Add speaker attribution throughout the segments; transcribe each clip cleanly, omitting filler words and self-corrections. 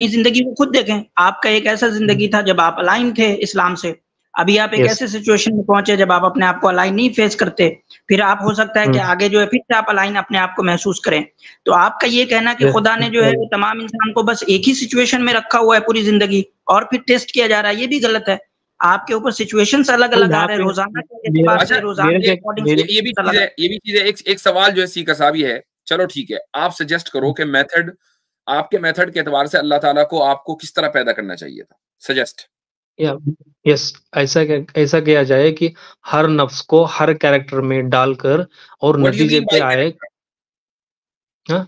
Speaker 1: जिंदगी को खुद देखें। आपका एक ऐसा जिंदगी था जब आप अलाइन थे इस्लाम से, अभी आप एक ऐसे सिचुएशन में पहुंचे जब आप अपने आप को अलाइन नहीं फेस करते, फिर आप हो सकता है कि आगे जो है फिर से आप अलाइन अपने आप को महसूस करें। तो आपका ये कहना कि खुदा ने जो है तमाम इंसान को बस एक ही सिचुएशन में रखा हुआ है पूरी जिंदगी और फिर टेस्ट किया जा रहा है, ये भी गलत है। आपके ऊपर सिचुएशंस अलग-अलग आ रहे हैं रोजाना के एतबार से, रोजाना के अकॉर्डिंग से
Speaker 2: ये भी चीज है। एक सवाल जो है सीका साहब ये है, चलो ठीक है, आप सजेस्ट करो कि मेथड, आपके मेथड के एतबार से अल्लाह ताला को आपको किस तरह पैदा करना चाहिए था, सजेस्ट।
Speaker 3: यस, ऐसा किया जाए कि हर नफ्स को हर कैरेक्टर में डालकर और नतीजे पे आए। हाँ,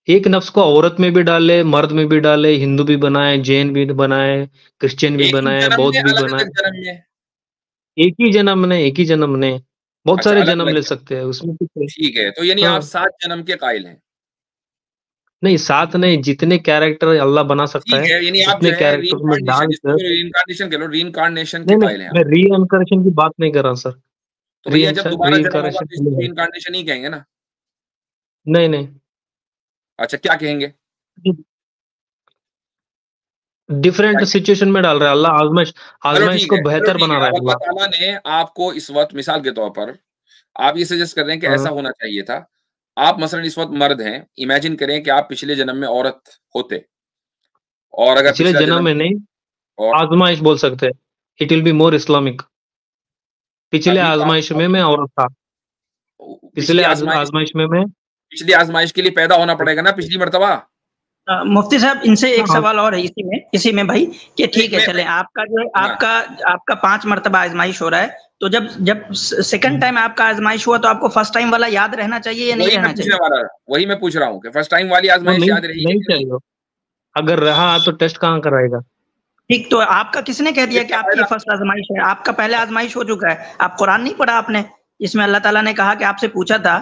Speaker 3: एक नफ्स को औरत में भी डाले, मर्द में भी डाले, हिंदू भी बनाए, जैन भी बनाए, क्रिश्चियन भी बनाए, बौद्ध भी बनाए। एक ही जन्म ने बहुत सारे जन्म ले सकते हैं उसमें।
Speaker 2: ठीक है, तो यानी आप 7 जन्म के कायल हैं।
Speaker 3: नहीं 7 नहीं, जितने कैरेक्टर अल्लाह बना सकता है,
Speaker 2: यानी आप
Speaker 3: उतने कैरेक्टर में डालकर
Speaker 2: रीइंकार्नेशन कह लो, रीइंकार्नेशन के कायल हैं।
Speaker 3: मैं रीइंकार्नेशन की बात नहीं कर रहा सर।
Speaker 2: तो भैया जब दोबारा जन्म होगा तो इसको रीइंकार्नेशन ही कहेंगे ना?
Speaker 3: नहीं।
Speaker 2: अच्छा, क्या कहेंगे?
Speaker 3: डिफरेंट सिचुएशन में डाल रहा है अल्लाह, आजमाइश को बेहतर बना रहा है
Speaker 2: अल्लाह ताला ने आपको इस वक्त, मिसाल के तौर पर आप ये सजेस्ट कर रहे हैं कि ऐसा होना चाहिए था। आप मसलन इस वक्त मर्द हैं, इमेजिन करें कि आप पिछले जन्म में औरत होते, और अगर
Speaker 3: पिछले जन्म में नहीं, आजमाइश बोल सकते हैं, it will be more Islamic. पिछले आजमाइश में मैं औरत था, पिछले आजमाइश में मैं,
Speaker 2: पिछली आजमाइश के लिए पैदा होना पड़ेगा ना पिछली मर्तबा।
Speaker 1: मुफ्ती साहब, इनसे एक सवाल और है इसी में भाई, कि ठीक है चले, आपका जो है आपका 5 मर्तबा आजमाइश हो रहा है, तो जब सेकंड टाइम आपका आजमाइश हुआ तो आपको फर्स्ट टाइम वाला याद रहना चाहिए या नहीं रहना चाहिए?
Speaker 2: वही मैं पूछ रहा हूँ कि फर्स्ट टाइम वाली आजमाइश याद रही
Speaker 3: नहीं चाहिए। अगर रहा तो टेस्ट कहाँ कराएगा?
Speaker 1: ठीक, तो आपका किसने कह दिया कि आपकी फर्स्ट आजमाइश है? आपका पहले आजमाइश हो चुका है। आप कुरान नहीं पढ़ा आपने? इसमें अल्लाह ताला ने कहा कि आपसे पूछा था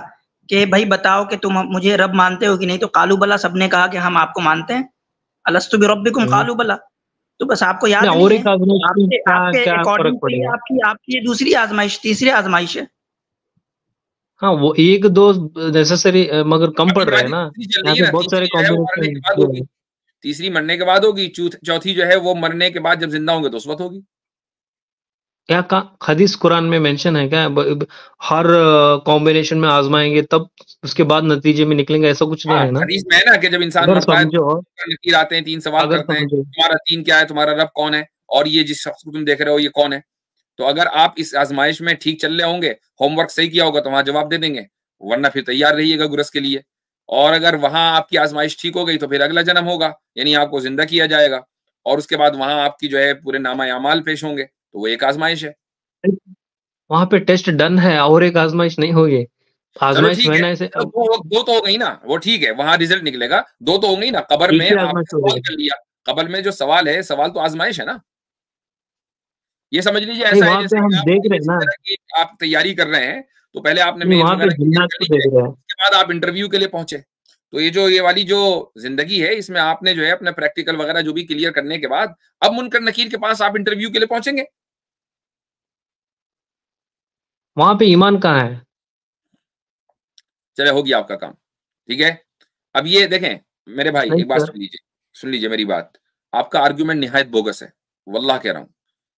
Speaker 1: कि भाई बताओ कि तुम मुझे रब मानते हो कि नहीं, तो कालू बला सबने कहा कि हम आपको मानते हैं। अलस्तु बिरब्बिकुम कालू बला। तो बस आपको याद नहीं है, आपके अकॉर्डिंग आपकी ये दूसरी आजमाइश, तीसरी आजमाइश है।
Speaker 3: हाँ, वो 1-2 नेसेसरी मगर कम पड़ रहे हैं ना, यहाँ पे बहुत सारे कॉम्बिनेशन।
Speaker 2: तीसरी मरने के बाद होगी, चौथी जो है वो मरने के बाद जब जिंदा होंगे तो उस वक्त होगी।
Speaker 3: क्या हदीस कुरान में मेंशन है क्या? हर कॉम्बिनेशन में आजमाएंगे तब उसके बाद नतीजे में निकलेंगे, ऐसा कुछ नहीं है ना?
Speaker 2: हदीस में है ना कि जब इंसान मरता है नकीर आते हैं, 3 सवाल करते हैं, तुम्हारा दीन क्या है, तुम्हारा रब कौन है, और ये जिस शख्स को तुम देख रहे हो ये कौन है। तो अगर आप इस आजमाइश में ठीक चल रहे होंगे, होमवर्क सही किया होगा तो वहां जवाब दे देंगे, वरना फिर तैयार रहिएगा गुरस के लिए। और अगर वहां आपकी आजमाइश ठीक हो गई तो फिर अगला जन्म होगा, यानी आपको जिंदा किया जाएगा, और उसके बाद वहां आपकी जो है पूरे नामा अमाल पेश होंगे, तो वो एक आजमाइश है।
Speaker 3: वहां पे टेस्ट डन है और एक आजमाइश नहीं होगी। आजमाइश मैंने ऐसे
Speaker 2: दो तो हो गई ना, वो ठीक है, वहां रिजल्ट निकलेगा, 2 तो हो गई ना। कब्र में आपने सवाल कर लिया, कब्र में जो सवाल है, सवाल तो आजमाइश है ना। ये समझ लीजिए ऐसा है जैसे
Speaker 3: हम देख रहे हैं ना,
Speaker 2: आप तैयारी कर रहे हैं, तो पहले आपने मेंस वगैरह क्लियर कर ली, उसके बाद आप इंटरव्यू के लिए पहुंचे। तो ये वाली जो जिंदगी है, इसमें आपने जो है अपना प्रैक्टिकल वगैरह जो भी क्लियर करने के बाद अब मुनकर नकीर के पास आप इंटरव्यू के लिए पहुंचेंगे।
Speaker 3: वहां पे ईमान कहाँ है?
Speaker 2: चले, हो गया आपका काम, ठीक है। अब ये देखें मेरे भाई, एक बात सुन लीजिए मेरी बात। आपका आर्ग्यूमेंट निहायत बोगस है, वल्लाह कह रहा हूं।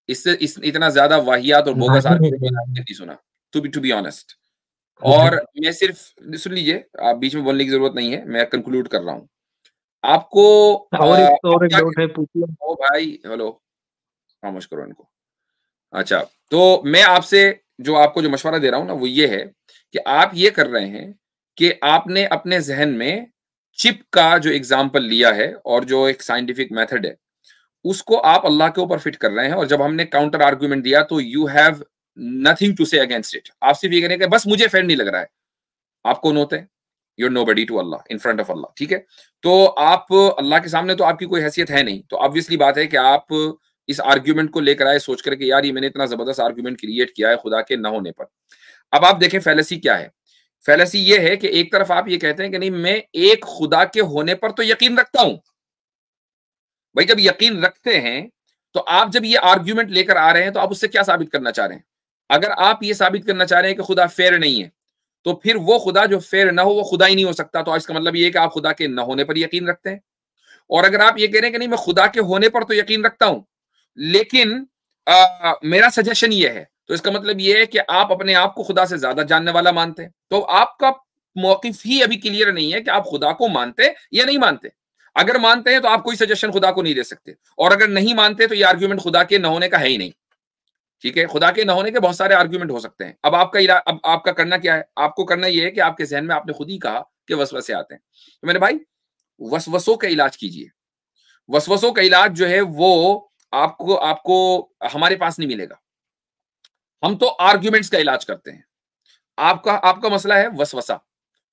Speaker 2: इससे इतना ज्यादा वाहियात और बोगस आर्ग्यूमेंट मैंने नहीं सुना, टू बी ऑनेस्ट। और मैं सिर्फ, सुन लीजिए, आप बीच में बोलने की जरूरत नहीं है, मैं कंक्लूड कर रहा हूं आपको। ओ भाई, हेलो, खामोश करो इनको। अच्छा, तो मैं आपसे जो मशवरा दे रहा हूं ना, वो ये है कि आप ये कर रहे हैं कि आपने अपने जहन में चिप का जो एग्जाम्पल लिया है और जो एक साइंटिफिक मेथड है, उसको आप अल्लाह के ऊपर फिट कर रहे हैं। और जब हमने काउंटर आर्ग्यूमेंट दिया तो यू हैव नथिंग टू से अगेंस्ट इट। आप सिर्फ ये करेंगे बस मुझे फेयर नहीं लग रहा है। आप कौन होते हैं? You're nobody to Allah, in front of Allah, ठीक है। तो आप अल्लाह के सामने तो आपकी कोई हैसियत है नहीं। तो ऑब्वियसली बात है कि आप इस आर्ग्यूमेंट को लेकर आए सोच करके यार ये मैंने इतना जबरदस्त आर्ग्यूमेंट क्रिएट किया है खुदा के न होने पर। अब आप देखें फैलेसी क्या है। फैलेसी ये है कि एक तरफ आप ये कहते हैं कि नहीं, मैं एक खुदा के होने पर तो यकीन रखता हूं। भाई जब यकीन रखते हैं तो आप जब ये आर्ग्यूमेंट लेकर आ रहे हैं तो आप उससे क्या साबित करना चाह रहे हैं? अगर आप ये साबित करना चाह रहे हैं कि खुदा फेयर नहीं है, तो फिर वो खुदा जो फेयर ना हो वो खुदा ही नहीं हो सकता। तो इसका मतलब ये है कि आप खुदा के न होने पर यकीन रखते हैं। और अगर आप ये कह रहे हैं कि नहीं मैं खुदा के होने पर तो यकीन रखता हूं, लेकिन मेरा सजेशन ये है, तो इसका मतलब ये है कि आप अपने आप को खुदा से ज्यादा जानने वाला मानते हैं। तो आपका मौकिफ ही अभी क्लियर नहीं है कि आप खुदा को मानते या नहीं मानते। अगर मानते हैं तो आप कोई सजेशन खुदा को नहीं दे सकते, और अगर नहीं मानते तो ये आर्ग्यूमेंट खुदा के न होने का है ही नहीं। ठीक है, खुदा के न होने के बहुत सारे आर्ग्यूमेंट हो सकते हैं। अब आपका करना क्या है? आपको करना यह है कि आपके जहन में, आपने खुद ही कहा कि वसवसे आते हैं, तो मेरे भाई वसवसों का इलाज कीजिए। वसवसों का इलाज जो है वो आपको हमारे पास नहीं मिलेगा। हम तो आर्ग्यूमेंट्स का इलाज करते हैं। आपका मसला है वसवसा,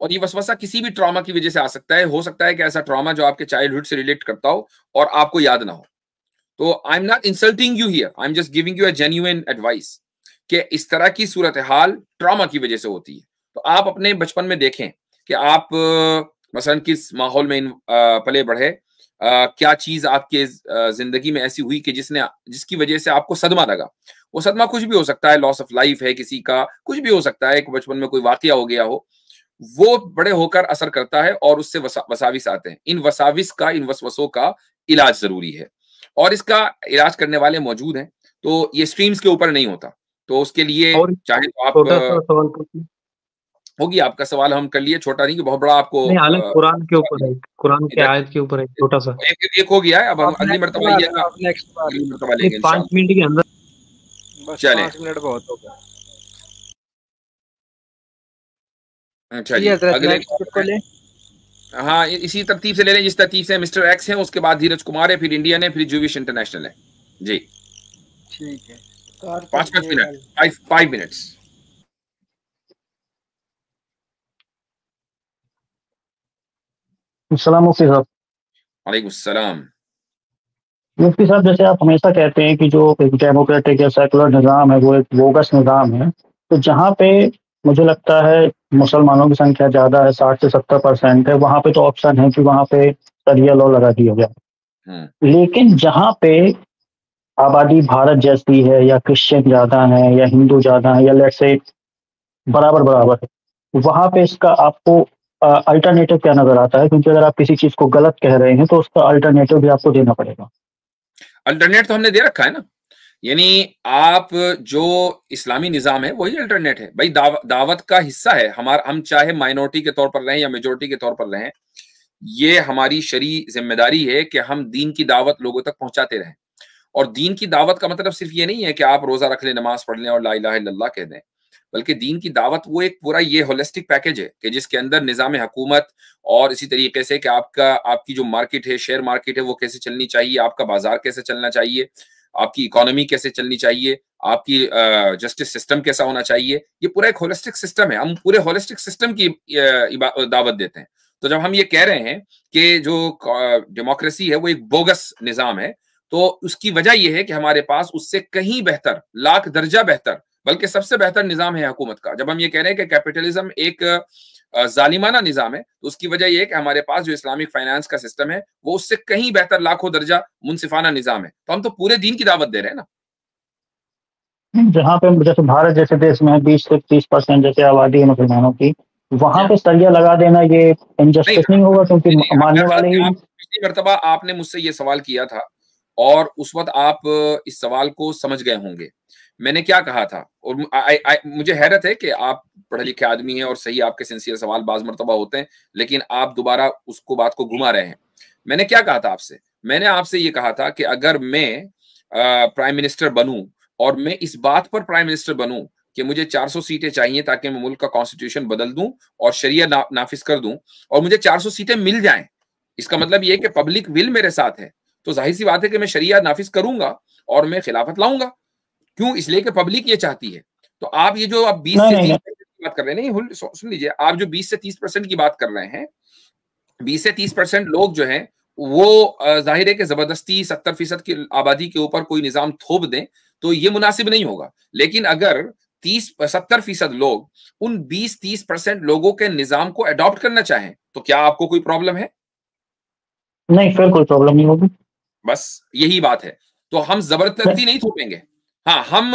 Speaker 2: और ये वसवसा किसी भी ट्रॉमा की वजह से आ सकता है। हो सकता है कि ऐसा ट्रॉमा जो आपके चाइल्डहुड से रिलेट करता हो और आपको याद ना हो। तो I am not insulting you here, I am just giving you a genuine advice कि इस तरह की सूरत हाल ट्रॉमा की वजह से होती है। तो आप अपने बचपन में देखें कि आप मसलन किस माहौल में पले बढ़े, क्या चीज आपके जिंदगी में ऐसी हुई कि जिसकी वजह से आपको सदमा लगा। वो सदमा कुछ भी हो सकता है, लॉस ऑफ लाइफ है किसी का, कुछ भी हो सकता है, बचपन में कोई वाकया हो गया हो, वो बड़े होकर असर करता है और उससे वसाविस आते हैं। इन वसवसों का इलाज जरूरी है, और इसका इलाज करने वाले मौजूद हैं। तो ये स्ट्रीम्स के ऊपर नहीं होता, तो उसके लिए चाहे तो आप होगी आपका सवाल हम कर लिए, छोटा नहीं कि बहुत बड़ा आपको
Speaker 3: नहीं, हालांकि कुरान के ऊपर है, कुरान के आयत के ऊपर है, छोटा सा
Speaker 2: एक हो गया है। अब अगली मर्तबा लेंगे
Speaker 3: 5 मिनट के अंदर,
Speaker 4: बस
Speaker 2: चले
Speaker 4: 5 मिनट बहुत हो गया।
Speaker 2: अच्छा जी, अगले को ले। हाँ, इसी तरतीब से ले लें जिस तरतीब से मिस्टर एक्स है, उसके बाद धीरज कुमार है, फिर इंडियन है, फिर जूविश इंटरनेशनल है जी।
Speaker 4: ठीक है,
Speaker 2: 5 मिनट्स।
Speaker 5: अस्सलाम मुफ्ती साहब।
Speaker 2: वालेकुम सलाम।
Speaker 5: मुफ्ती साहब, जैसे आप हमेशा कहते हैं कि जो डेमोक्रेटिक या सेकुलर निज़ाम है वो एक बोगस निज़ाम है, तो जहाँ पे मुझे लगता है मुसलमानों की संख्या ज़्यादा है, 60 से 70% है, वहाँ पे तो ऑप्शन है कि वहाँ पे शरिया लॉ लगा दिया जाए। लेकिन जहाँ पे आबादी भारत जैसी है, या क्रिश्चियन ज़्यादा है, या हिंदू ज़्यादा है, या लेट्स से बराबर है, वहाँ पे इसका आपको अल्टरनेटिव क्या नजर आता है? क्योंकि अगर आप किसी चीज को गलत कह रहे हैं तो उसका अल्टरनेटिव भी आपको देना पड़ेगा।
Speaker 2: अल्टरनेट तो हमने दे रखा है ना, यानी आप जो इस्लामी निजाम है वही अल्टरनेट है भाई। दावत का हिस्सा है हमारा, हम चाहे माइनॉरिटी के तौर पर रहें या मेजोरिटी के तौर पर रहें, ये हमारी शरी जिम्मेदारी है कि हम दीन की दावत लोगों तक पहुंचाते रहें। और दीन की दावत का मतलब सिर्फ ये नहीं है कि आप रोजा रख लें, नमाज पढ़ लें और ला इलाहा इल्लल्लाह कह दें, बल्कि दीन की दावत वो एक पूरा ये होलिस्टिक पैकेज है कि जिसके अंदर निजाम हुकूमत और इसी तरीके से कि आपकी जो मार्केट है, शेयर मार्केट है, वो कैसे चलनी चाहिए, आपका बाजार कैसे चलना चाहिए, आपकी इकोनॉमी कैसे चलनी चाहिए, आपकी जस्टिस सिस्टम कैसा होना चाहिए, ये पूरा एक होलिस्टिक सिस्टम है। हम पूरे होलिस्टिक सिस्टम की दावत देते हैं। तो जब हम ये कह रहे हैं कि जो डेमोक्रेसी है वो एक बोगस निजाम है, तो उसकी वजह यह है कि हमारे पास उससे कहीं बेहतर, लाख दर्जा बेहतर, बल्कि सबसे बेहतर निजाम है हुकूमत का। जब हम ये कह रहे हैं कि कैपिटलिज्म एक जालिमाना निजाम है, तो उसकी वजह यह है कि हमारे पास जो इस्लामिक फाइनेंस का सिस्टम है वो उससे कहीं बेहतर, लाखों दर्जा मुनसिफाना निजाम है। तो हम तो पूरे दीन की दावत दे रहे हैं ना।
Speaker 5: जहाँ पे जैसे भारत जैसे देश में 20 से 30% जैसे आबादी है मुसलमानों की, वहां पे सरिया लगा देना ये इनजस्टिस नहीं होगा? क्योंकि मानने वाले ही।
Speaker 2: पिछली मर्तबा आपने मुझसे ये सवाल किया था और उस वक्त आप इस सवाल को समझ गए होंगे। मैंने क्या कहा था, और मुझे हैरत है कि आप पढ़े लिखे आदमी हैं और सही आपके सिंसियर सवाल बाज मर्तबा होते हैं, लेकिन आप दोबारा उसको बात को घुमा रहे हैं। मैंने क्या कहा था आपसे? मैंने आपसे ये कहा था कि अगर मैं प्राइम मिनिस्टर बनूं और मैं इस बात पर प्राइम मिनिस्टर बनूं कि मुझे 400 सीटें चाहिए ताकि मैं मुल्क का कॉन्स्टिट्यूशन बदल दूं और शरिया नाफिज कर दूं, और मुझे 400 सीटें मिल जाएं, इसका मतलब ये है कि पब्लिक विल मेरे साथ है, तो जाहिर सी बात है कि मैं शरिया नाफिज करूंगा और मैं खिलाफत लाऊंगा। क्यों? इसलिए कि पब्लिक ये चाहती है। तो आप ये जो आप 20 से 30% की बात कर रहे हैं, नहीं सुन लीजिए, आप जो 20 से 30% की बात कर रहे हैं, 20 से 30% लोग जो हैं वो जाहिर है कि जबरदस्ती 70% की आबादी के ऊपर कोई निजाम थोप दें तो ये मुनासिब नहीं होगा। लेकिन अगर 70% लोग उन 20-30% लोगों के निजाम को अडॉप्ट करना चाहें तो क्या आपको कोई प्रॉब्लम है?
Speaker 5: नहीं, फिर कोई प्रॉब्लम नहीं होगी।
Speaker 2: बस यही बात है। तो हम जबरदस्ती नहीं थोपेंगे, हाँ, हम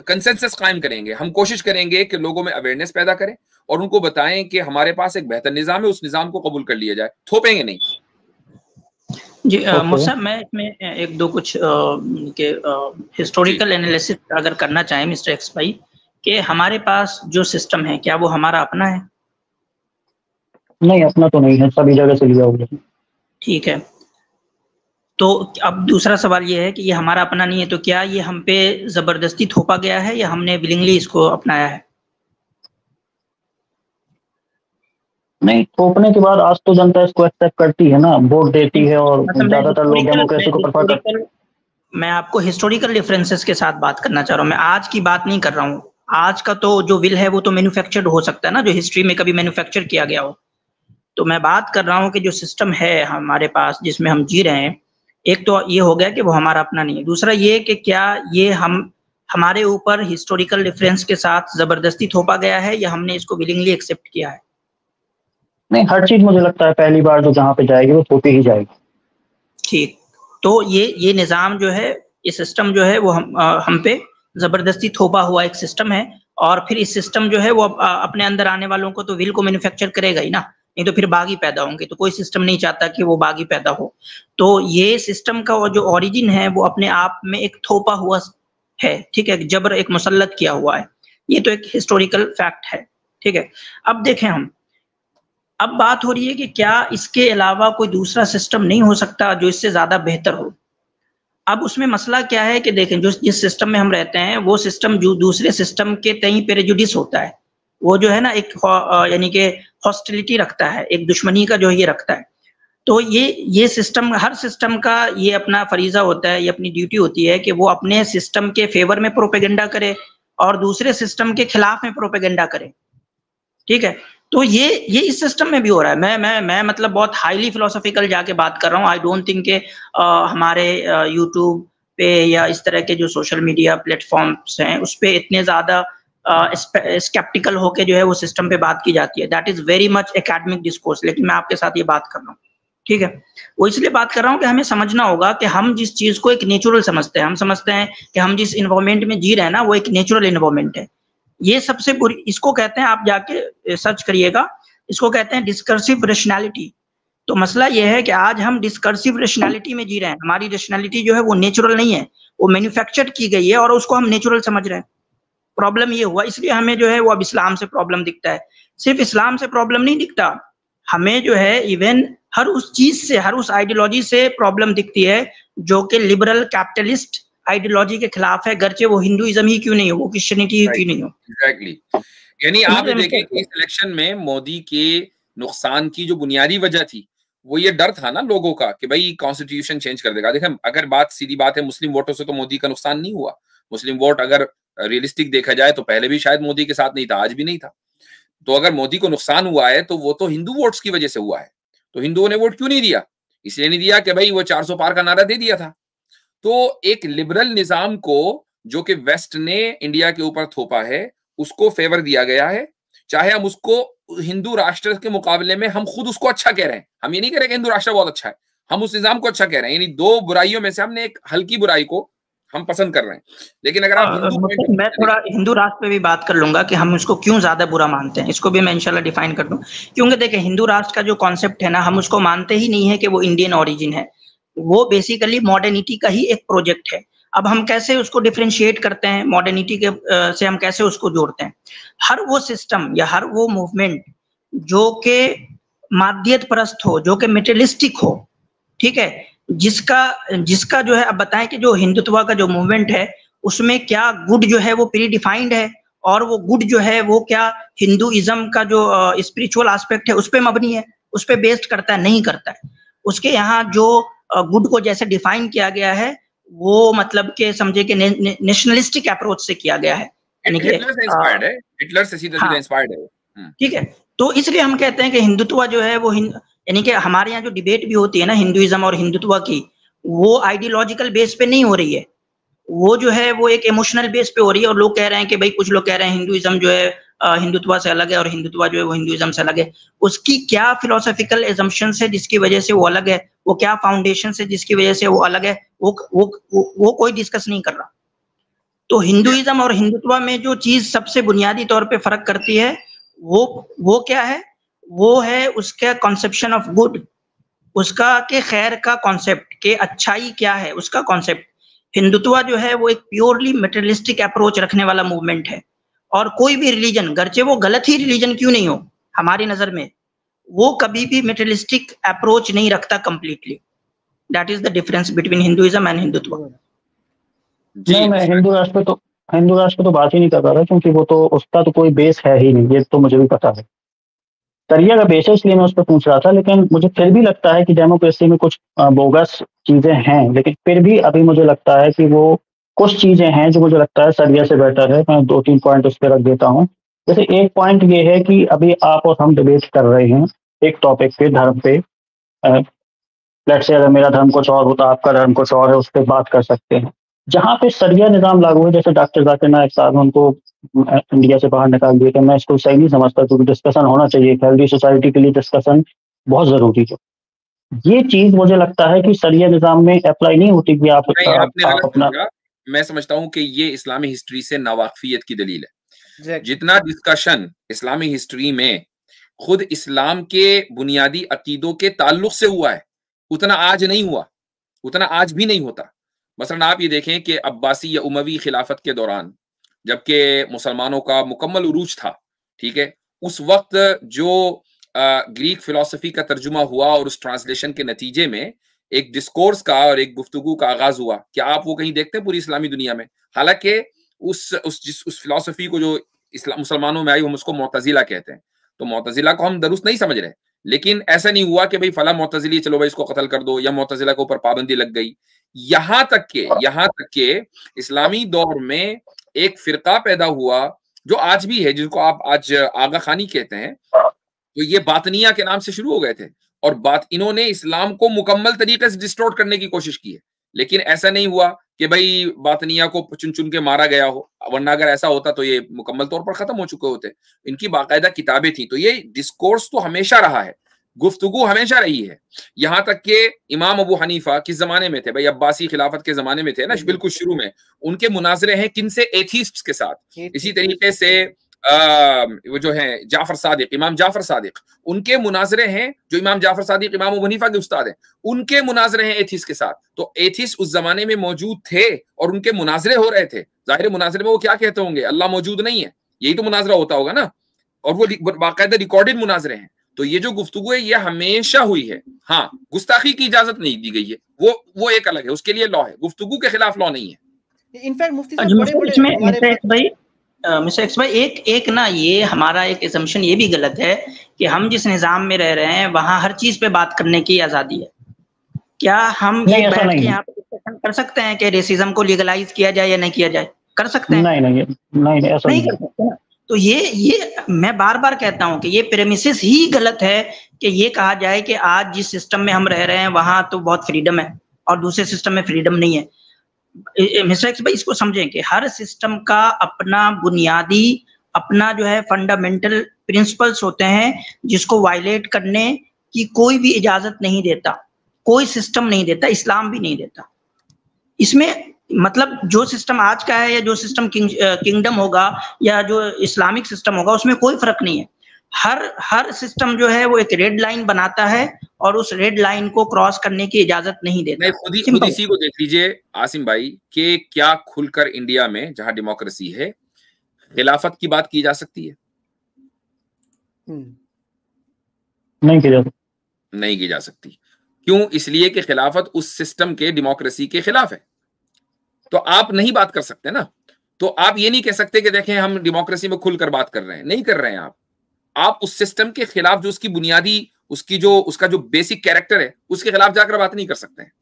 Speaker 2: कंसेंसस कायम करेंगे। हम कोशिश करेंगे कि लोगों में अवेयरनेस पैदा करें और उनको बताएं कि हमारे पास एक बेहतर निजाम है, उस निजाम को कबूल कर लिया जाए, थोपेंगे नहीं।
Speaker 1: जी मुसा, मैं इसमें एक दो कुछ के हिस्टोरिकल एनालिसिस अगर करना चाहें मिस्टर एक्स भाई, कि हमारे पास जो सिस्टम है क्या वो हमारा अपना है?
Speaker 5: नहीं, अपना तो नहीं है, सभी जगह से लिया हुआ है।
Speaker 1: ठीक है, तो अब दूसरा सवाल ये है कि ये हमारा अपना नहीं है, तो क्या ये हम पे जबरदस्ती थोपा गया है या हमने विलिंगली इसको अपनाया है?
Speaker 5: नहीं, थोपने के बाद आज तो जनता इसको एक्सेप्ट करती है ना, वोट देती है और ज्यादातर लोग डेमोक्रेसी को प्रेफर करते हैं।
Speaker 1: मैं आपको हिस्टोरिकल डिफरेंसेस के साथ बात करना चाह रहा हूँ, मैं आज की बात नहीं कर रहा हूँ। आज का तो जो विल है वो तो मैन्युफैक्चर्ड हो सकता है ना, जो हिस्ट्री में कभी मैन्युफैक्चर किया गया हो। तो मैं बात कर रहा हूँ कि जो सिस्टम है हमारे पास जिसमें हम जी रहे हैं, एक तो ये हो गया कि वो हमारा अपना नहीं है। दूसरा ये कि क्या ये हमारे ऊपर हिस्टोरिकल डिफरेंस के साथ जबरदस्ती थोपा गया है या हमने इसको विलिंगली एक्सेप्ट किया है?
Speaker 5: नहीं, हर चीज मुझे लगता है पहली बार जो जहाँ पे जाएगी वो थोपी ही जाएगी।
Speaker 1: ठीक, तो ये निज़ाम जो है, ये सिस्टम जो है वो हम पे जबरदस्ती थोपा हुआ एक सिस्टम है, और फिर इस सिस्टम जो है वो अपने अंदर आने वालों को तो विल को मैन्युफैक्चर करेगा ही ना, नहीं तो फिर बागी पैदा होंगे। तो कोई सिस्टम नहीं चाहता कि वो बागी पैदा हो। तो ये सिस्टम का जो ओरिजिन है वो अपने आप में एक थोपा हुआ है, ठीक है, जबर एक मुसल्लत किया हुआ है। ये तो एक हिस्टोरिकल फैक्ट है, ठीक है। अब देखें हम, अब बात हो रही है कि क्या इसके अलावा कोई दूसरा सिस्टम नहीं हो सकता जो इससे ज्यादा बेहतर हो। अब उसमें मसला क्या है कि देखें, जो जिस सिस्टम में हम रहते हैं वो सिस्टम जो दूसरे सिस्टम के तई प्रेजुडिस होता है, वो जो है ना एक यानी कि हॉस्टिलिटी रखता है, एक दुश्मनी का जो ये रखता है। तो ये सिस्टम, हर सिस्टम का ये अपना फरीजा होता है, ये अपनी ड्यूटी होती है कि वो अपने सिस्टम के फेवर में प्रोपेगेंडा करे और दूसरे सिस्टम के खिलाफ में प्रोपेगेंडा करे, ठीक है। तो ये इस सिस्टम में भी हो रहा है। मैं मतलब बहुत हाईली फिलोसॉफिकल जाके बात कर रहा हूँ। आई डोंट थिंक के हमारे यूट्यूब पे या इस तरह के जो सोशल मीडिया प्लेटफॉर्म्स हैं उस पे इतने ज्यादा स्केप्टिकल होके जो है वो सिस्टम पे बात की जाती है। That is very much academic discourse, लेकिन मैं आपके साथ ये बात कर रहा हूँ, ठीक है। वो इसलिए बात कर रहा हूँ कि हमें समझना होगा कि हम जिस चीज को एक नेचुरल समझते हैं, हम समझते हैं कि हम जिस इन्वायरमेंट में जी रहे हैं ना वो एक नेचुरल इन्वायरमेंट है। ये सबसे बुरी, इसको कहते हैं, आप जाके सर्च करिएगा, इसको कहते हैं डिस्कर्सिव रेशनैलिटी। तो मसला ये है कि आज हम डिस्कर्सिव रेशनैलिटी में जी रहे हैं। हमारी रेशनैलिटी जो है वो नेचुरल नहीं है, वो मैन्युफैक्चर्ड की गई है और उसको हम नेचुरल समझ रहे हैं। प्रॉब्लम ये हुआ, इसलिए हमें जो है वो अब इस्लाम से प्रॉब्लम दिखता है। सिर्फ इस्लाम से प्रॉब्लम नहीं दिखता, हमें जो है इवन हर उस चीज से, हर उस आइडियोलॉजी से प्रॉब्लम दिखती है जो कि लिबरल कैपिटलिस्ट आइडियोलॉजी के खिलाफ है, गरचे वो हिंदुइज्म ही क्यों नहीं हो, वो क्रिश्चियनिटी ही क्यों नहीं हो।
Speaker 2: एग्जैक्टली, यानी आप देखें कि इस इलेक्शन में मोदी के नुकसान की जो बुनियादी वजह थी वो ये डर था ना लोगों का कि भाई कॉन्स्टिट्यूशन चेंज कर देगा। देखें, अगर बात सीधी बात है, मुस्लिम वोटों से तो मोदी का नुकसान नहीं हुआ। मुस्लिम वोट अगर रियलिस्टिक देखा जाए तो पहले भी शायद मोदी के साथ नहीं था, आज भी नहीं था। तो अगर मोदी को नुकसान हुआ है तो वो तो हिंदू वोट्स की वजह से हुआ है। तो हिंदुओं ने वोट क्यों नहीं दिया? इसलिए नहीं दिया कि भाई वो 400 पार का नारा दे दिया था। तो एक लिबरल निजाम को जो कि वेस्ट ने इंडिया के ऊपर थोपा है उसको फेवर दिया गया है। चाहे हम उसको हिंदू राष्ट्र के मुकाबले में हम खुद उसको अच्छा कह रहे हैं, हम ये नहीं कह रहे कि हिंदू राष्ट्र बहुत अच्छा है, हम उस निजाम को अच्छा कह रहे हैं। यानी दो बुराइयों में से हमने एक हल्की बुराई को हम पसंद कर रहे हैं। लेकिन अगर आप
Speaker 1: मैं थोड़ा हिंदू राष्ट्र पे भी बात कर लूंगा कि हम उसको क्यों ज्यादा बुरा मानते हैं, इसको भी मैं इंशाल्लाह डिफाइन कर दूं। क्योंकि देखिए, हिंदू राष्ट्र का जो कॉन्सेप्ट है ना, हम उसको मानते ही नहीं है कि वो इंडियन ओरिजिन है, वो बेसिकली मॉडर्निटी का ही एक प्रोजेक्ट है। अब हम कैसे उसको डिफरेंशिएट करते हैं मॉडर्निटी के से, हम कैसे उसको जोड़ते हैं? हर वो सिस्टम या हर वो मूवमेंट जो के माध्यत परस्त हो, जो कि मेटेरियलिस्टिक हो, ठीक है, जिसका जो है, अब बताएं कि जो हिंदुत्व का जो मूवमेंट है उसमें क्या गुड जो है वो प्री डिफाइंड है, और वो गुड जो है वो क्या हिंदुइज्म का जो स्पिरिचुअल एस्पेक्ट है उस पे मबनी है, उस पे बेस्ड करता है? नहीं करता है। उसके यहाँ जो गुड को जैसे डिफाइन किया गया है वो मतलब के समझे कि नेशनलिस्टिक अप्रोच से किया गया है, यानी कि
Speaker 2: हिटलर से सीधा इंस्पायर्ड है।
Speaker 1: ठीक है, तो इसलिए हम कहते हैं कि हिंदुत्व जो है वो, यानी कि हमारे यहाँ जो डिबेट भी होती है ना हिंदुइज्म और हिंदुत्व की, वो आइडियोलॉजिकल बेस पे नहीं हो रही है, वो जो है वो एक इमोशनल बेस पे हो रही है। और लोग कह रहे हैं कि भाई, कुछ लोग कह रहे हैं हिंदुइज्म जो है हिंदुत्व से अलग है और हिंदुत्व जो है वो हिंदुइज्म से अलग है। उसकी क्या फिलोसॉफिकल एजम्पशन है जिसकी वजह से वो अलग है, वो क्या फाउंडेशन है जिसकी वजह से वो अलग है, वो कोई डिस्कस नहीं कर रहा। तो हिंदुइज्म और हिंदुत्व में जो चीज सबसे बुनियादी तौर पे फर्क करती है वो क्या है? वो है उसका कॉन्सेप्शन ऑफ गुड। उसका के खैर का कॉन्सेप्ट, के अच्छाई क्या है उसका कॉन्सेप्ट। हिंदुत्व जो है वो एक प्योरली मटेरियलिस्टिक अप्रोच रखने वाला मूवमेंट है, और कोई भी रिलीजन, गरचे वो गलत ही रिलीजन क्यों नहीं हो हमारी नजर में, वो कभी भी मटेरियलिस्टिक अप्रोच नहीं रखता completely. That is the difference between Hinduism and Hindutva.
Speaker 5: नहीं, मैं हिंदू राष्ट्र पे तो बात ही नहीं कर रहा था, क्योंकि वो तो उसका तो कोई बेस है ही नहीं, ये तो मुझे भी पता है। शरिया का बेस है, इसलिए मैं उस पर पूछ रहा था। लेकिन मुझे फिर भी लगता है कि डेमोक्रेसी में कुछ बोगस चीजें हैं, लेकिन फिर भी अभी मुझे लगता है कि वो कुछ चीजें हैं जो मुझे लगता है शरिया से बेटर है। मैं 2-3 पॉइंट उस पर रख देता हूँ। जैसे एक पॉइंट ये है कि अभी आप और हम डिबेट कर रहे हैं एक टॉपिक पे, धर्म पे। लेट्स से अगर मेरा धर्म कुछ और होता, आपका धर्म कुछ और है, उस पर बात कर सकते हैं। जहाँ पे शरिया निज़ाम लागू है, जैसे डॉक्टर जाकिर नाइक साहब उनको इंडिया से बाहर निकाल दिए, तो मैं इसको सही नहीं समझता, क्योंकि डिस्कशन होना चाहिए। हेल्दी सोसाइटी के लिए डिस्कशन बहुत जरूरी है। ये चीज मुझे लगता है कि शरिया निज़ाम में अप्लाई नहीं होती कि आप अपना,
Speaker 2: मैं समझता हूँ कि ये इस्लामी हिस्ट्री से नावाकिफियत की दलील है। जितना डिस्कशन इस्लामी हिस्ट्री में खुद इस्लाम के बुनियादी अकीदों के ताल्लुक से हुआ है, उतना आज नहीं हुआ, उतना आज भी नहीं होता। मसलन आप ये देखें कि अब्बासी या उमवी खिलाफत के दौरान, जबकि मुसलमानों का मुकम्मल उरूज था, ठीक है, उस वक्त जो ग्रीक फिलॉसफी का तर्जुमा हुआ और उस ट्रांसलेशन के नतीजे में एक डिस्कोर्स का और एक गुफ्तगू का आगाज हुआ, क्या आप वो कहीं देखते हैं पूरी इस्लामी दुनिया में? हालांकि उस फिलॉसफी को जो मुसलमानों में आई, हम उसको मुअतजिला कहते हैं, तो मुअतजिला को हम दुरुस्त नहीं समझ रहे, लेकिन ऐसा नहीं हुआ कि भाई फला मुअतजिली, चलो भाई इसको कत्ल कर दो, या मुअतजिला के ऊपर पाबंदी लग गई। यहाँ तक के इस्लामी दौर में एक फिरका पैदा हुआ जो आज भी है, जिसको आप आज आगा खानी कहते हैं, तो ये बातनिया के नाम से शुरू हो गए थे, और इन्होंने इस्लाम को मुकम्मल तरीके से डिस्टोर्ट करने की कोशिश की है। लेकिन ऐसा नहीं हुआ कि भाई बातनिया को चुन चुन के मारा गया हो, वरना अगर ऐसा होता तो ये मुकम्मल तौर पर खत्म हो चुके होते। इनकी बाकायदा किताबें थी। तो ये डिस्कोर्स तो हमेशा रहा है, गुफ्तगू हमेशा रही है। यहाँ तक कि इमाम अबू हनीफा किस जमाने में थे भाई? अब्बासी खिलाफत के जमाने में थे ना, बिल्कुल शुरू में। उनके मुनाजरे हैं किन से? एथीस्ट्स के साथ। इसी तरीके से वो जो है जाफर सादिक, इमाम जाफर सादिक, उनके मुनाजरे हैं, जो इमाम जाफर सादिक इमाम अबू हनीफा के उस्ताद हैं, उनके मुनाजरे हैं एथीस्ट के साथ। तो एथीस्ट उस जमाने में मौजूद थे और उनके मुनाजरे हो रहे थे। जाहिर मुनाजरे में वो क्या कहते होंगे? अल्लाह मौजूद नहीं है, यही तो मुनाजरा होता होगा ना, और वो बाकायदा रिकॉर्डेड मुनाजरे हैं। तो ये जो गुफ्तगू है ये हमेशा हुई है। हाँ, गुस्ताखी की इजाजत नहीं दी गई है, वो एक अलग है, उसके लिए लॉ है, गुफ्तगू के खिलाफ लॉ नहीं है।
Speaker 1: इनफैक्ट मुफ्ती साहब मिस्टर एक्स भाई एक ना, ये हमारा एक असम्पशन ये भी गलत है कि हम जिस निज़ाम में रह रहे हैं वहाँ हर चीज पे बात करने की आजादी है। क्या हम ये बैठ के यहाँ पे डिस्कशन कर सकते हैं कि रेसिज्म को लीगलाइज किया जाए या नहीं किया जाए? कर सकते हैं?
Speaker 5: नहीं ऐसा नहीं
Speaker 1: कर सकते ना। तो ये मैं बार बार कहता हूँ कि ये प्रेमिसेस ही गलत है कि ये कहा जाए कि आज जिस सिस्टम में हम रह रहे हैं वहां तो बहुत फ्रीडम है और दूसरे सिस्टम में फ्रीडम नहीं है। मिस्टर एक्स भाई, इसको समझें कि हर सिस्टम का अपना बुनियादी, अपना जो है फंडामेंटल प्रिंसिपल्स होते हैं जिसको वायलेट करने की कोई भी इजाजत नहीं देता, कोई सिस्टम नहीं देता, इस्लाम भी नहीं देता। इसमें मतलब जो सिस्टम आज का है या जो सिस्टम किंगडम होगा या जो इस्लामिक सिस्टम होगा, उसमें कोई फर्क नहीं है। हर सिस्टम जो है वो एक रेड लाइन बनाता है और उस रेड लाइन को क्रॉस करने की इजाजत नहीं देता।
Speaker 2: खुद इसी को देख लीजिए आसिम भाई, कि क्या खुलकर इंडिया में जहां डेमोक्रेसी है खिलाफत की बात की जा सकती है? नहीं की जा सकती। क्यों? इसलिए कि खिलाफत उस सिस्टम के, डेमोक्रेसी के खिलाफ है। तो आप नहीं बात कर सकते ना। तो आप ये नहीं कह सकते कि देखें हम डेमोक्रेसी में खुलकर बात कर रहे हैं, नहीं कर रहे हैं। आप उस सिस्टम के खिलाफ, जो उसकी बुनियादी, उसका जो बेसिक कैरेक्टर है, उसके खिलाफ जाकर बात नहीं कर सकते हैं।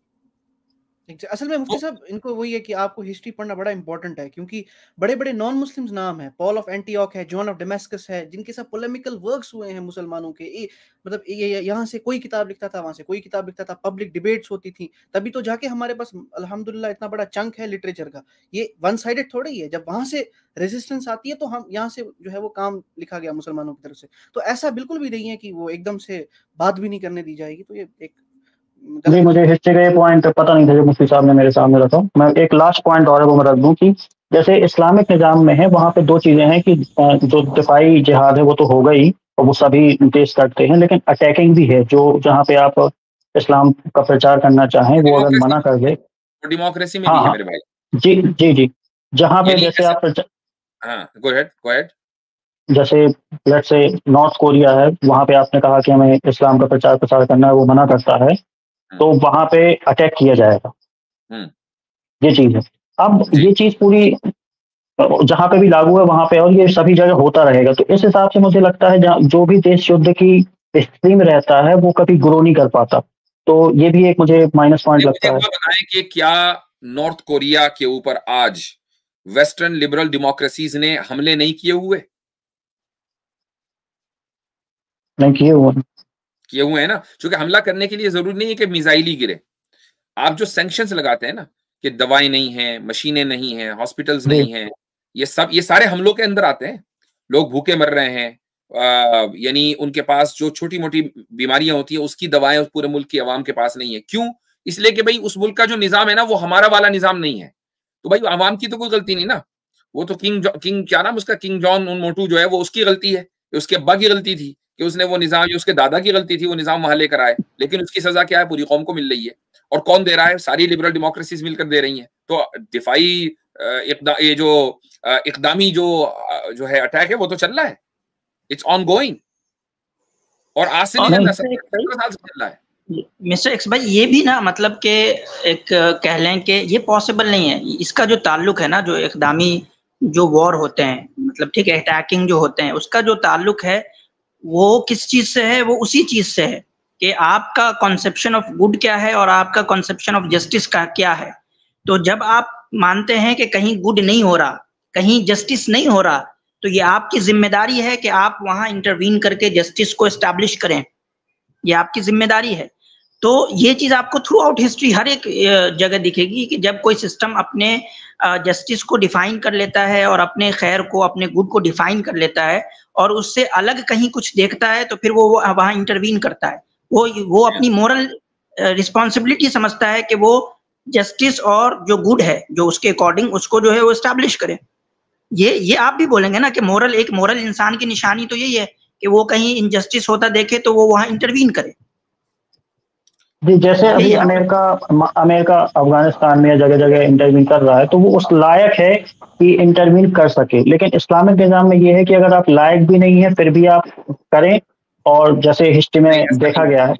Speaker 6: असल में मुफ्ती साहब, इनको वही है कि आपको हिस्ट्री पढ़ना बड़ा इंपॉर्टेंट है, क्योंकि बड़े बड़े नॉन मुस्लिम्स नाम है, पॉल ऑफ एंटीओक है, जॉन ऑफ डेमास्कस है, जिनके साथ पोलेमिकल वर्क्स हुए हैं मुसलमानों के। मतलब यहाँ से कोई किताब लिखता था, वहां से कोई किताब लिखता था, पब्लिक डिबेट्स होती थी, तभी तो जाके हमारे पास अल्हम्दुलिल्लाह इतना बड़ा चंक है लिटरेचर का। ये वन साइडेड थोड़ा ही है। जब वहां से रेजिस्टेंस आती है तो हम यहाँ से जो है वो काम लिखा गया मुसलमानों की तरफ से। तो ऐसा बिल्कुल भी नहीं है कि वो एकदम से बात भी नहीं करने दी जाएगी। तो ये एक
Speaker 5: जी, मुझे हिस्ट्री का ये पॉइंट पता नहीं था जो मुफ्ती साहब ने मेरे सामने रखा। मैं एक लास्ट पॉइंट और है वो मैं रख दूं कि जैसे इस्लामिक निज़ाम में है, वहाँ पे दो चीजें हैं कि जो दिफाई जिहाद है वो तो होगा ही और वो सभी देश करते हैं, लेकिन अटैकिंग भी है, जो जहाँ पे आप इस्लाम का प्रचार करना चाहें वो अगर मना कर दे,
Speaker 2: डेमोक्रेसी में
Speaker 5: हाँ
Speaker 2: भी है
Speaker 5: हाँ
Speaker 2: मेरे भाई।
Speaker 5: जी जी जी, जहाँ पे जैसे आप
Speaker 2: हाँ गो अहेड।
Speaker 5: जैसे लेट्स से नॉर्थ कोरिया है, वहाँ पे आपने कहा कि हमें इस्लाम का प्रचार करना है, वो मना करता है, तो वहाँ पे अटैक किया जाएगा, ये चीज है। अब ये चीज पूरी जहाँ पे भी लागू है वहाँ पे, और ये सभी जगह होता रहेगा, तो इस हिसाब से मुझे लगता है जो भी देश युद्ध की स्थिति में रहता है वो कभी ग्रो नहीं कर पाता, तो ये भी एक मुझे माइनस पॉइंट लगता है।
Speaker 2: बताएं कि क्या नॉर्थ कोरिया के ऊपर आज वेस्टर्न लिबरल डेमोक्रेसीज ने हमले नहीं किए हुए?
Speaker 5: नहीं किए हुए
Speaker 2: हैं ना, क्योंकि हमला करने के लिए जरूरी नहीं है कि मिसाइल ही गिरे। आप जो सैंक्शंस लगाते हैं ना कि दवाई नहीं है, मशीनें नहीं है, हॉस्पिटल्स नहीं है, ये सारे हमलों के अंदर आते हैं। लोग भूखे मर रहे हैं, यानी उनके पास जो छोटी मोटी बीमारियां होती है उसकी दवाएं उस पूरे मुल्क की आवाम के पास नहीं है। क्यों? इसलिए कि भाई उस मुल्क का जो निजाम है ना वो हमारा वाला निजाम नहीं है। तो भाई आवाम की तो कोई गलती नहीं ना, वो तो किंग क्या नाम उसका, किंग जॉन उन मोटू जो है वो उसकी गलती है, उसके अब्बा की गलती थी कि उसने वो निजाम, जो उसके दादा की गलती थी वो निजाम वहां लेकर आए, लेकिन उसकी सजा क्या है? पूरी कौम को मिल रही है। और कौन दे रहा है? सारी लिबरल डेमोक्रेसीज मिलकर दे रही हैं। तो दिफाई ये जो इकदामी जो है अटैक है वो तो चल रहा है, इट्स ऑन गोइंग, और आज से नहीं चल रहा, 17 साल से चल रहा है।
Speaker 1: मिस्टर एक्स भाई, ये भी ना मतलब के एक कह लें कि ये पॉसिबल नहीं है। इसका जो ताल्लुक है ना, जो इकदामी जो वॉर होते हैं, मतलब ठीक है, अटैकिंग जो होते हैं, उसका जो ताल्लुक है वो किस चीज से है? वो उसी चीज से है कि आपका कॉन्सेप्शन ऑफ गुड क्या है और आपका कॉन्सेप्शन ऑफ जस्टिस का क्या है। तो जब आप मानते हैं कि कहीं गुड नहीं हो रहा, कहीं जस्टिस नहीं हो रहा, तो ये आपकी जिम्मेदारी है कि आप वहां इंटरवीन करके जस्टिस को एस्टैब्लिश करें, ये आपकी जिम्मेदारी है। तो ये चीज आपको थ्रू आउट हिस्ट्री हर एक जगह दिखेगी कि जब कोई सिस्टम अपने जस्टिस को डिफाइन कर लेता है और अपने खैर को, अपने गुड को डिफाइन कर लेता है और उससे अलग कहीं कुछ देखता है, तो फिर वो वहां इंटरवीन करता है। वो अपनी मोरल रिस्पॉन्सिबिलिटी समझता है कि वो जस्टिस और जो गुड है, जो उसके अकॉर्डिंग उसको जो है वो एस्टैब्लिश करे। ये आप भी बोलेंगे ना कि एक मोरल इंसान की निशानी तो यही है कि वो कहीं इनजस्टिस होता देखे तो वो वहां इंटरवीन करे।
Speaker 5: जी, जैसे अभी अमेरिका अफगानिस्तान में या जगह जगह इंटरवीन कर रहा है, तो वो उस लायक है कि इंटरवीन कर सके, लेकिन इस्लामिक निज़ाम में ये है कि अगर आप लायक भी नहीं है फिर भी आप करें, और जैसे हिस्ट्री में देखा गया है।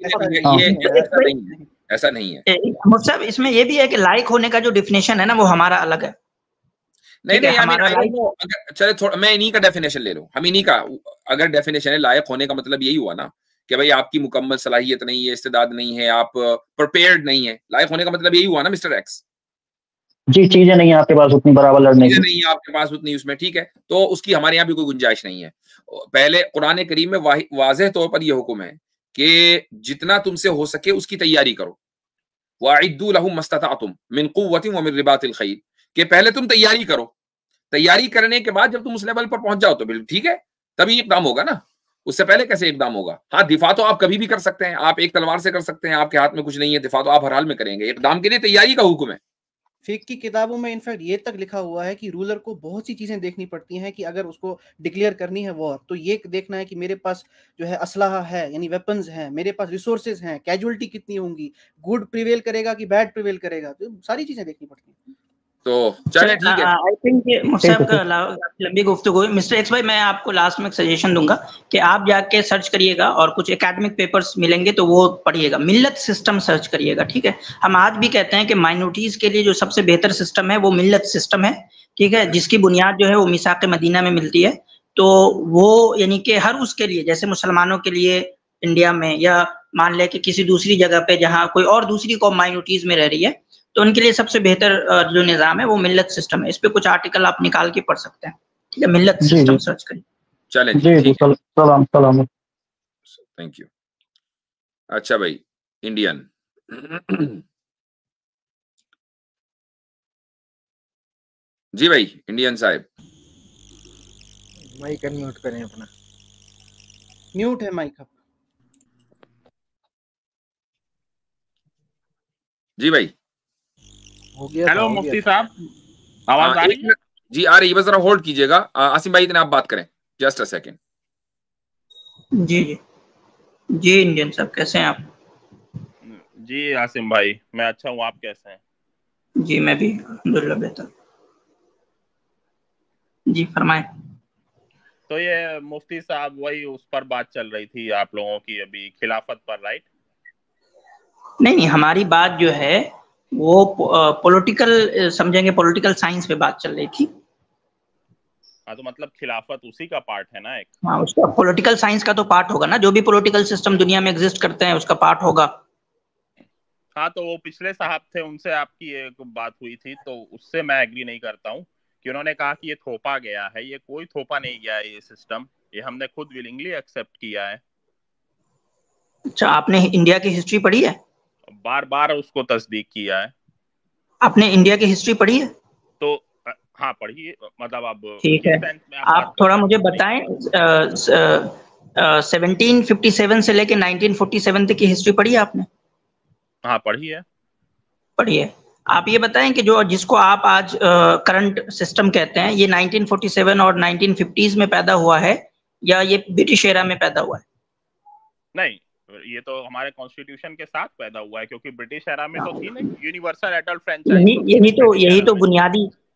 Speaker 2: ऐसा नहीं है
Speaker 1: मुझसे इसमें ये भी है कि लायक होने का जो डेफिनेशन है ना वो हमारा अलग है।
Speaker 2: नहीं, चले थोड़ा मैं इन्हीं का डेफिनेशन ले लूं, हम इन्हीं का, अगर डेफिनेशन है लायक होने का मतलब यही हुआ ना कि भाई आपकी मुकम्मल सलाहियत नहीं है, इस्तेदाद नहीं है, आप प्रिपेयर्ड नहीं है। लायक होने का मतलब यही हुआ ना मिस्टर एक्स।
Speaker 5: जी, चीजें नहीं है आपके पास उतनी बराबर लड़ने की,
Speaker 2: नहीं है आपके पास उतनी, उसमें ठीक है, तो उसकी हमारे यहाँ भी कोई गुंजाइश नहीं है। पहले कुरान करीम में वाज़ेह तौर पर यह हुक्म है कि जितना तुमसे हो सके उसकी तैयारी करो। वअइद्दू लहुम मस्तताअतुम मिन कुव्वतिन व मिन रिबातिल खैल, कि पहले तुम तैयारी करो, तैयारी करने के बाद जब तुम उस लेवल पर पहुंच जाओ तो बिल्कुल ठीक है, तभी इकदाम होगा ना। उससे पहले कैसे इकदाम होगा? हाँ, दिफा तो आप कभी भी कर सकते हैं, आप एक तलवार से कर सकते हैं, आपके हाथ में कुछ नहीं है, दिफा तो आप हर हाल में करेंगे। इकदाम के लिए तैयारी का हुक्म है।
Speaker 6: फिक की किताबों में इनफैक्ट ये तक लिखा हुआ है कि रूलर को बहुत सी चीजें देखनी पड़ती हैं कि अगर उसको डिक्लेयर करनी है वॉर, तो ये देखना है कि मेरे पास जो है असलाहा है, यानी वेपन्स हैं, मेरे पास रिसोर्सेज हैं, कैजुअलिटी कितनी होंगी, गुड प्रिवेल करेगा कि बैड प्रिवेल करेगा, तो सारी चीजें देखनी पड़ती हैं।
Speaker 2: तो चलिए ठीक है,
Speaker 1: आई थिंक ये मुझसे लंबी गुफ्तगू। मिस्टर एक्स भाई, मैं आपको लास्ट में एक सजेशन दूंगा कि आप जाके सर्च करिएगा और कुछ एकेडमिक पेपर्स मिलेंगे तो वो पढ़िएगा, मिल्लत सिस्टम सर्च करिएगा, ठीक है। हम आज भी कहते हैं कि माइनॉरिटीज के लिए जो सबसे बेहतर सिस्टम है वो मिल्लत सिस्टम है, ठीक है, जिसकी बुनियाद जो है वो मिसाक मदीना में मिलती है। तो वो यानी कि हर उसके लिए, जैसे मुसलमानों के लिए इंडिया में, या मान ले कि किसी दूसरी जगह पे जहाँ कोई और दूसरी कौम माइनॉरिटीज में रह रही है, तो उनके लिए सबसे बेहतर जो निज़ाम है वो मिल्लत सिस्टम है। इस पे कुछ आर्टिकल आप निकाल के पढ़ सकते हैं, ठीक है, मिल्लत सिस्टम सर्च करिए।
Speaker 2: चलें
Speaker 5: जी, सलाम।
Speaker 2: Thank you. अच्छा भाई, इंडियन जी भाई, इंडियन साहब
Speaker 4: माइक अनम्यूट करें अपना।
Speaker 6: म्यूट है माइक आपका।
Speaker 2: जी भाई,
Speaker 4: हो गया।
Speaker 7: हेलो मुफ्ती साहब, आवाज आ रही है?
Speaker 2: जी आ रही है, बस जरा होल्ड कीजिएगा। आसिम भाई इतने आप बात करें, जस्ट अ सेकंड।
Speaker 1: जी जी जी, इंडियन साहब कैसे हैं आप?
Speaker 7: जी आसिम भाई, मैं अच्छा हूँ, आप कैसे हैं?
Speaker 1: जी मैं भी अल्हम्दुलिल्लाह बेहतर। जी फरमाएं।
Speaker 7: तो ये मुफ्ती साहब वही उस पर बात चल रही थी आप लोगों की अभी खिलाफत पर, राइट?
Speaker 1: नहीं, हमारी बात जो है वो पॉलिटिकल समझेंगे, पॉलिटिकल साइंस पे बात चल रही थी।
Speaker 7: हाँ, तो मतलब खिलाफत उसी का पार्ट है ना एक।
Speaker 1: हाँ, उसका पॉलिटिकल साइंस का तो पार्ट होगा ना, जो भी पॉलिटिकल सिस्टम दुनिया में एग्जिस्ट करते हैं उसका पार्ट होगा।
Speaker 7: हाँ, तो वो पिछले साहब थे, उनसे आपकी एक बात हुई थी, तो उससे मैं एग्री नहीं करता हूँ कि उन्होंने कहा कि ये थोपा गया है। ये कोई थोपा नहीं गया है, ये सिस्टम, ये हमने खुद विलिंगली एक्सेप्ट किया है।
Speaker 1: अच्छा, आपने इंडिया की हिस्ट्री पढ़ी है?
Speaker 7: बार बार उसको तस्दीक किया है।
Speaker 1: आपने इंडिया की हिस्ट्री पढ़ी है?
Speaker 7: तो हाँ पढ़िए, मतलब अब
Speaker 1: ठीक
Speaker 7: किस
Speaker 1: है,
Speaker 7: सेंस में
Speaker 1: आप थोड़ा मुझे बताएं 1757 से लेके 1947 तक की हिस्ट्री पढ़ी है आपने?
Speaker 7: हाँ पढ़िए।
Speaker 1: पढ़ी है। आप ये बताएं कि जो जिसको आप आज करंट सिस्टम कहते हैं, ये 1947 और 1950s में पैदा हुआ है या ये ब्रिटिश एरा में पैदा हुआ है?
Speaker 7: नहीं, ये तो हमारे कॉन्स्टिट्यूशन के साथ पैदा हुआ है, क्योंकि ब्रिटिश एरा में तो थी ना यूनिवर्सल एडल्ट फ्रेंचाइज।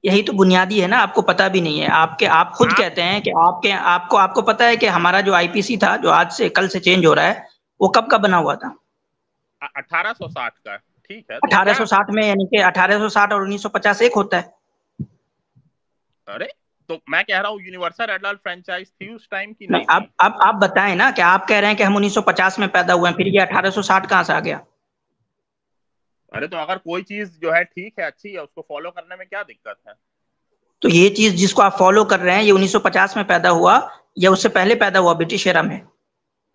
Speaker 1: यही तो बुनियादी है ना, आपको पता भी नहीं है। आप खुद कहते हैं कि आपको पता है कि हमारा जो आईपीसी था, जो आज से कल से चेंज हो रहा है, वो कब का बना हुआ था?
Speaker 7: 1860 का। ठीक है,
Speaker 1: 1860 में, यानी कि 1860 और 1950 एक होता है।
Speaker 7: अरे तो मैं कह रहा हूँ यूनिवर्सल एडल्ट फ्रेंचाइज थी उस टाइम की नहीं थी?
Speaker 1: अब आप बताएं ना कि आप कह रहे हैं कि हम 1950 में पैदा हुए हैं, फिर ये 1860 कहां से आ गया?
Speaker 7: अरे तो अगर कोई चीज जो है ठीक है, अच्छी है, उसको फॉलो करने में क्या दिक्कत है?
Speaker 1: तो ये चीज जिसको आप फॉलो कर रहे हैं, ये 1950 में पैदा हुआ या उससे पहले पैदा हुआ ब्रिटिश एरा में?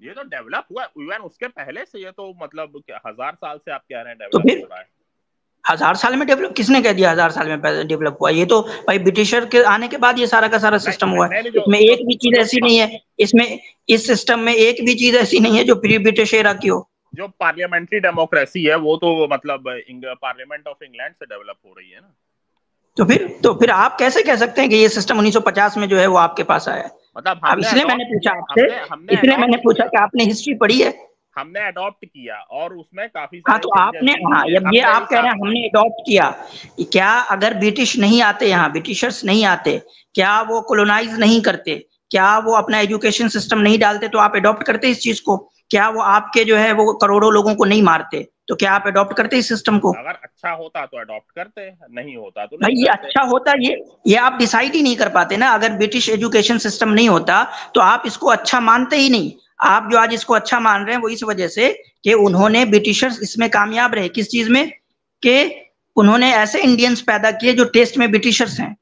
Speaker 7: ये तो डेवलप हुआ इवन उसके पहले से। ये तो मतलब 1000 साल से आप कह रहे हैं
Speaker 1: तो
Speaker 7: डेवलप हो रहा है।
Speaker 1: 1000 साल में डेवलप किसने कह दिया? 1000 साल में डेवलप हुआ? ये तो भाई ब्रिटिशर के आने के बाद ये सारा का सारा सिस्टम हुआ है। इसमें एक भी चीज ऐसी नहीं है, इस सिस्टम में एक भी चीज ऐसी नहीं है जो प्री ब्रिटिश एरा की हो।
Speaker 7: जो पार्लियामेंट्री डेमोक्रेसी है वो तो मतलब पार्लियामेंट ऑफ इंग्लैंड से डेवलप हो रही है ना।
Speaker 1: तो फिर आप कैसे कह सकते हैं कि ये सिस्टम 1950 में जो है वो आपके पास आया है?
Speaker 7: मतलब
Speaker 1: अब इसलिए मैंने पूछा आपसे, इसलिए मैंने पूछा कि आपने हिस्ट्री पढ़ी है?
Speaker 7: हमने अडॉप्ट किया और उसमें काफी
Speaker 1: हाँ, तो आपने, हाँ, ये आप कह रहे हैं हमने अडॉप्ट किया, क्या अगर ब्रिटिश नहीं आते, यहाँ ब्रिटिशर्स नहीं आते, क्या वो कोलोनाइज नहीं करते, क्या वो अपना एजुकेशन सिस्टम नहीं डालते, तो आप अडॉप्ट करते इस चीज को? क्या वो आपके जो है वो करोड़ों लोगों को नहीं मारते, तो क्या आप अडॉप्ट करते इस सिस्टम को?
Speaker 7: अगर अच्छा होता तो अडॉप्ट करते, नहीं होता तो
Speaker 1: भाई
Speaker 7: नहीं
Speaker 1: ये
Speaker 7: करते।
Speaker 1: अच्छा होता, ये आप डिसाइड ही नहीं कर पाते ना। अगर ब्रिटिश एजुकेशन सिस्टम नहीं होता तो आप इसको अच्छा मानते ही नहीं। आप जो आज इसको अच्छा मान रहे हैं वो इस वजह से कि उन्होंने, ब्रिटिशर्स इसमें कामयाब रहे। किस चीज में? कि उन्होंने ऐसे इंडियंस पैदा किए जो टेस्ट में ब्रिटिशर्स हैं।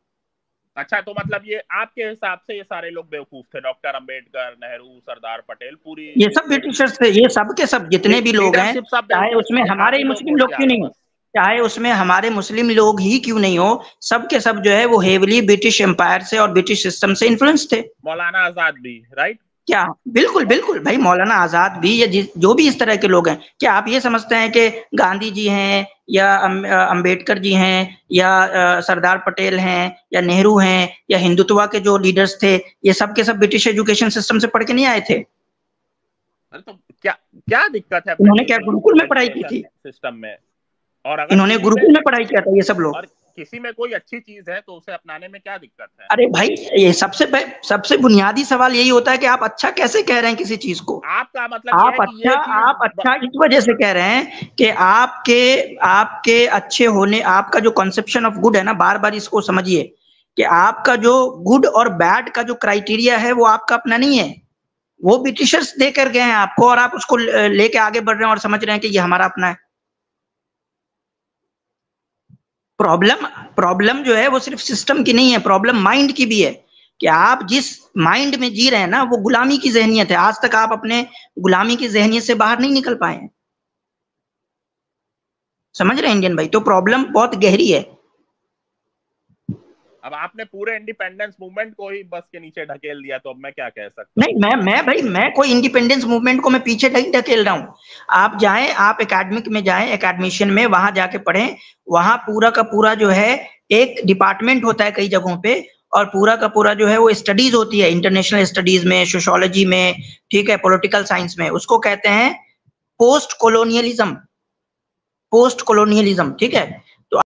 Speaker 7: अच्छा, तो मतलब ये आपके हिसाब से ये सारे लोग बेवकूफ थे? डॉक्टर अंबेडकर, नेहरू, सरदार पटेल, पूरी
Speaker 1: ये सब ब्रिटिशर्स थे, ये सब के सब जितने भी लोग हैं, चाहे उसमें हमारे मुस्लिम लोग क्यों नहीं हो, चाहे उसमें हमारे मुस्लिम लोग ही क्यों नहीं हो, सब के सब जो है वो हेवली ब्रिटिश एम्पायर से और ब्रिटिश सिस्टम से इन्फ्लुएंस थे।
Speaker 7: मौलाना आजाद भी, राइट?
Speaker 1: क्या? बिल्कुल बिल्कुल भाई, मौलाना आजाद भी या जो भी इस तरह के लोग हैं। क्या आप ये समझते हैं कि गांधी जी हैं या अंबेडकर जी हैं या सरदार पटेल हैं या नेहरू हैं या हिंदुत्व के जो लीडर्स थे, ये सब के सब ब्रिटिश एजुकेशन सिस्टम से पढ़ के नहीं आए थे?
Speaker 7: अरे तो क्या दिक्कत है?
Speaker 1: उन्होंने क्या गुरुकुल में पढ़ाई की थी?
Speaker 7: सिस्टम में, और अगर
Speaker 1: इन्होंने गुरुकुल में पढ़ाई किया था ये सब लोग।
Speaker 7: और किसी में कोई अच्छी चीज है तो उसे अपनाने में क्या दिक्कत है?
Speaker 1: अरे भाई, ये सबसे बुनियादी सवाल यही होता है कि आप अच्छा कैसे कह रहे हैं किसी चीज को?
Speaker 7: आपका मतलब
Speaker 1: आप अच्छा इस वजह से कह रहे हैं कि आपके अच्छे होने, आपका जो कंसेप्शन ऑफ गुड है ना, बार बार इसको समझिए कि आपका जो गुड और बैड का जो क्राइटेरिया है वो आपका अपना नहीं है, वो ब्रिटिशर्स देकर गए हैं आपको, और आप उसको लेके आगे बढ़ रहे हैं और समझ रहे हैं कि ये हमारा अपना है। प्रॉब्लम जो है वो सिर्फ सिस्टम की नहीं है, प्रॉब्लम माइंड की भी है कि आप जिस माइंड में जी रहे हैं ना, वो गुलामी की जहनियत है। आज तक आप अपने गुलामी की जहनियत से बाहर नहीं निकल पाए हैं, समझ रहे हैं इंडियन भाई? तो प्रॉब्लम बहुत गहरी है।
Speaker 7: अब आपने पूरे इंडिपेंडेंस मूवमेंट को ही बस के नीचे ढकेल दिया, तो अब मैं क्या कह सकता हूँ?
Speaker 1: नहीं, मैं कोई इंडिपेंडेंस मूवमेंट को मैं पीछे नहीं ढकेल रहा हूँ। आप जाएं, आप एकेडमिक में जाएं, एकेडमिशियन में, वहां जाके पढ़ें। वहां पूरा का पूरा जो है एक डिपार्टमेंट होता है कई जगहों पे, और पूरा का पूरा जो है वो स्टडीज होती है, इंटरनेशनल स्टडीज में, सोशियोलॉजी में, ठीक है, पॉलिटिकल साइंस में, उसको कहते हैं पोस्ट कॉलोनियलिज्म। पोस्ट कॉलोनियलिज्म, ठीक है।